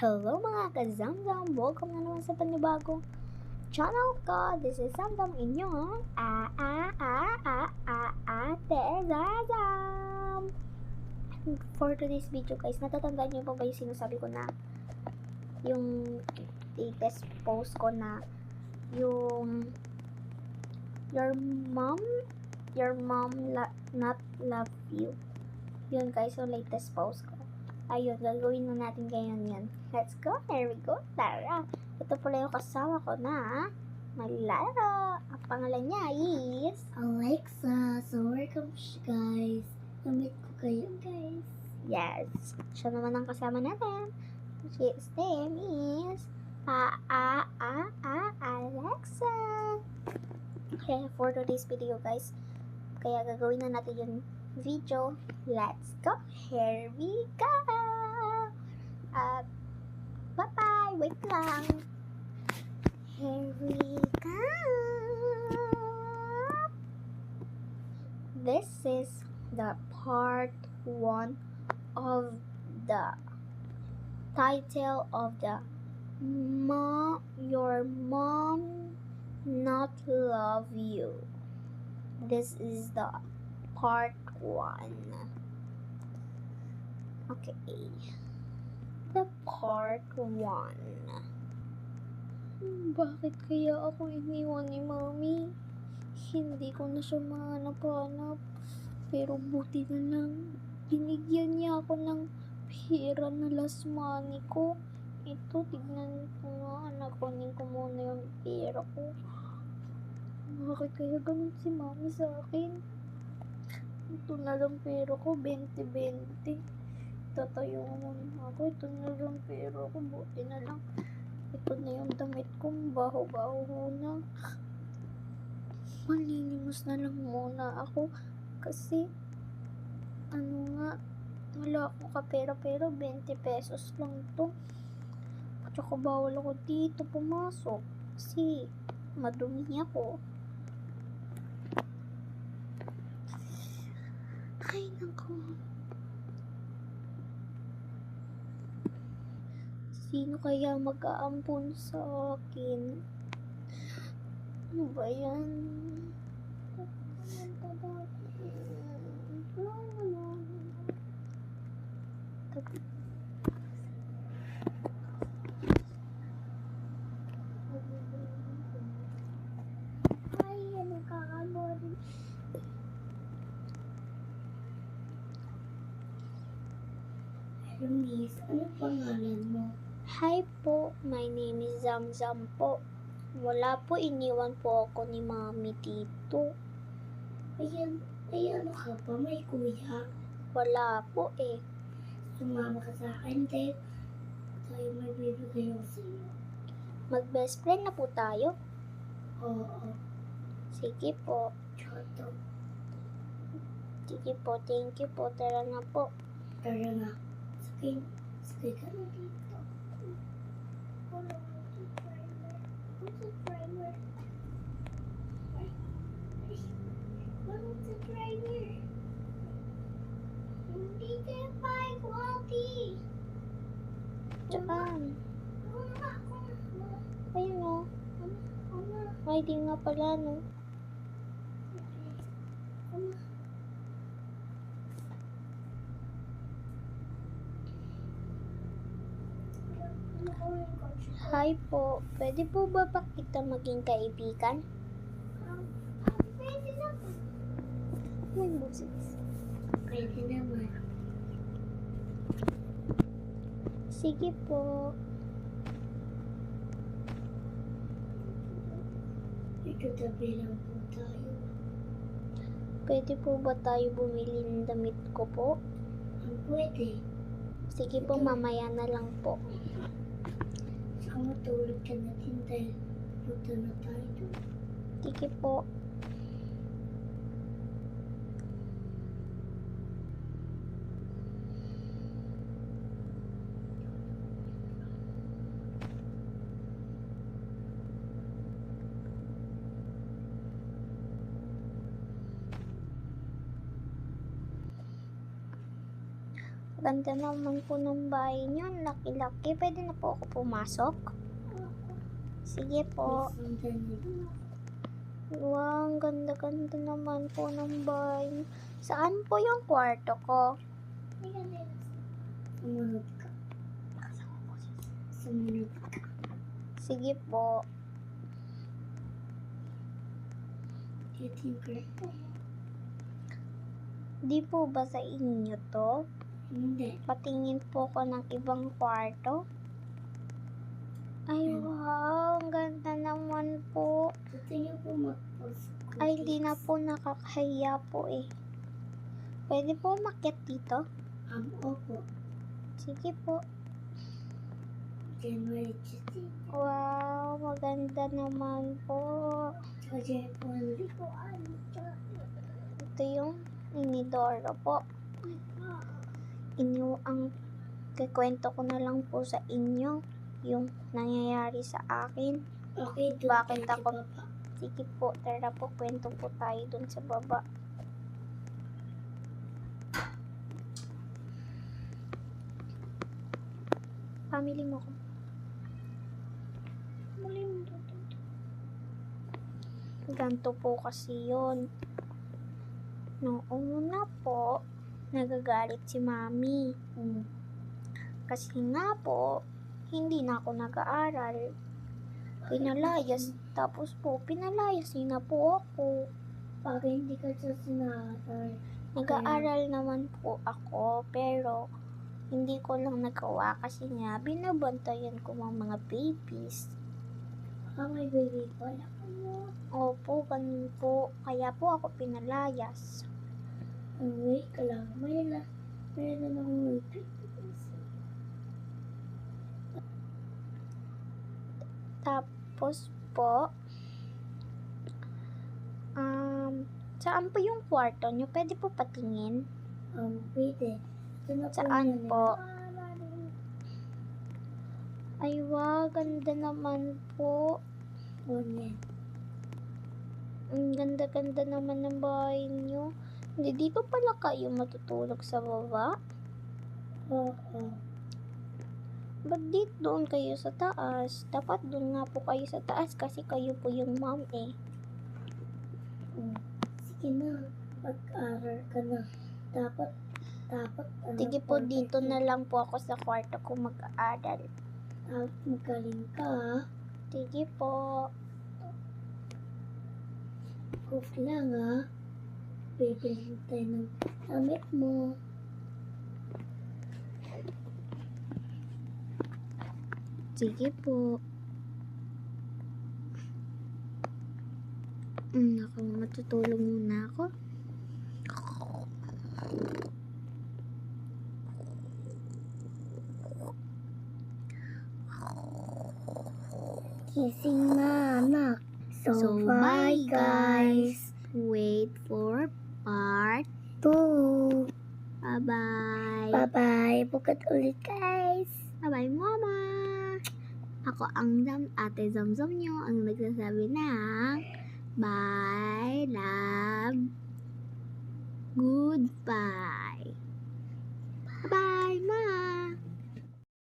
Hello mga ka-Zamzam! Welcome na naman sa panibagong channel ko. This is Zamzam, inyong Ate Zamzam! For today's video guys, natatandaan niyo pa ba yung sinasabi ko na yung latest post ko na yung your mom not love you. Yun guys, yung latest post ko. Ayun, gagawin na natin ngayon yan. Let's go, here we go, tara. Ito pala yung kasama ko na Malaro. Ang pangalan niya is Alexa. So welcome guys. Namit ko kayo guys. yes, siya naman ang kasama natin. His name is Alexa. Okay, for today's video guys, kaya gagawin na natin yung video. Let's go, here we go. Bye-bye, wait lang. Here we go. This is the part 1 of the title of the Your Mom Not Love You. This is the part 1. Okay. The part 1. Bakit kaya ako iniwan ni Mami? Hindi ko na siya mahanap-hanap. Pero buti na lang, binigyan niya ako ng pera na last money ko. Ito, tignan ko nga. Nakunin ko muna yung pera ko. Bakit kaya ganun si Mami sa akin? Ito na lang pera ko, 20-20. Tatayo muna ako. Ito na lang pera ko, buti na lang. Ito na yung damit kong baho-baho na. Malinimos na lang muna ako. Kasi, wala akong kapera-pero, 20 pesos lang to. Tsaka bawal ako dito pumasok. Kasi, madumi ako. Ay, naku. Sino kaya mag-aampun sa akin? Ano ba yan? Ay, ano kakabon? Hello miss, ano pangalan mo? Hi po, my name is Zamzam po. Wala po, iniwan po ako ni Mami dito. Ayan, ay ano ka pa? May kuya? Wala po eh. Sumama ka sa akin, Dave. Tayo may bibigay ako sa iyo. Mag-best friend na po tayo. Oo, Sige po. choto. Sige po, thank you po. Tara na po. Tara na. Sakay ka na dito. What's a driver? What's a driver? Hindi ka pa quality. Tsaka, ayun o. Ay, di nga pala, no. Hi po. Pwede po ba kita maging kaibigan? Pwede naman. May boses. Pwede naman. Sige po. Ito tabi lang po tayo. Pwede po ba tayo bumili ng damit ko po? Pwede. Sige po, mamaya na lang po. Saka matulog ka na din dahil punta na tayo doon. Sige po. Ganda naman po ng bahay niyo. Laki-laki. Pwede na po ako pumasok? Sige po. Wow, ang ganda-ganda naman po ng bahay niyo. Saan po yung kwarto ko? Sumunod ka. Sumunod ka. Sige po. Ito yung kwarto. Di po ba sa inyo to? Hindi. Patingin po ko ng ibang kwarto. Ay, wow. Ang ganda naman po. Gusto niyo po mag-post ko? Ay, hindi na po nakakahiya po eh. Pwede po umakyat dito? Opo. Sige po. January 15. Wow, maganda naman po. January 1. Ito yung inidoro po. Ang kikwento ko na lang po sa inyo yung nangyayari sa akin. Okay, doon Bakit tayo ako- sa baba. Sige po, tara po, kwento po tayo dun sa baba. Family mo ko. Muli mo to. Ganto po kasi yun. Noong una po, nagagalit si mami. Kasi nga po, hindi na ako nag-aaral. Pinalayas, tapos po, pinalayas niya na po ako. Bakit hindi ka sa sinakasal? Nag-aaral naman po ako, pero hindi ko lang nagawa kasi nga binabantayan ko mga babies. May baby pala mo. Opo, ganun po. Kaya po ako pinalayas. Wait ka lang. May na akong baby. Tapos po, saan po yung kwarto nyo? Pwede po patingin? Pwede. Ito na po Saan yun, po? Ay, wow, ganda naman po. Yan. Ang ganda-ganda naman ng bahay nyo. Hindi, dito pala kayo matutulog sa baba? Oo. Ba't dito doon kayo sa taas? Dapat doon nga po kayo sa taas kasi kayo po yung mom eh. Sige na. Pag-aral ka na. Dapat. Sige po, dito na lang po ako sa kwarto ko mag-aaral. Magaling ka, ha? Sige po. Cook lang, ha? Bibili tayo ng damit mo. Sige po. Naku, matutulog muna ako. Kissing na, anak. So, bye guys. Wait for part 2. 2. Bye-bye. Bye-bye. Bukat ulit, guys. Bye-bye, mama. Ako ang ate Zamzam nyo ang nagsasabi ng bye, love, goodbye. Bye, ma.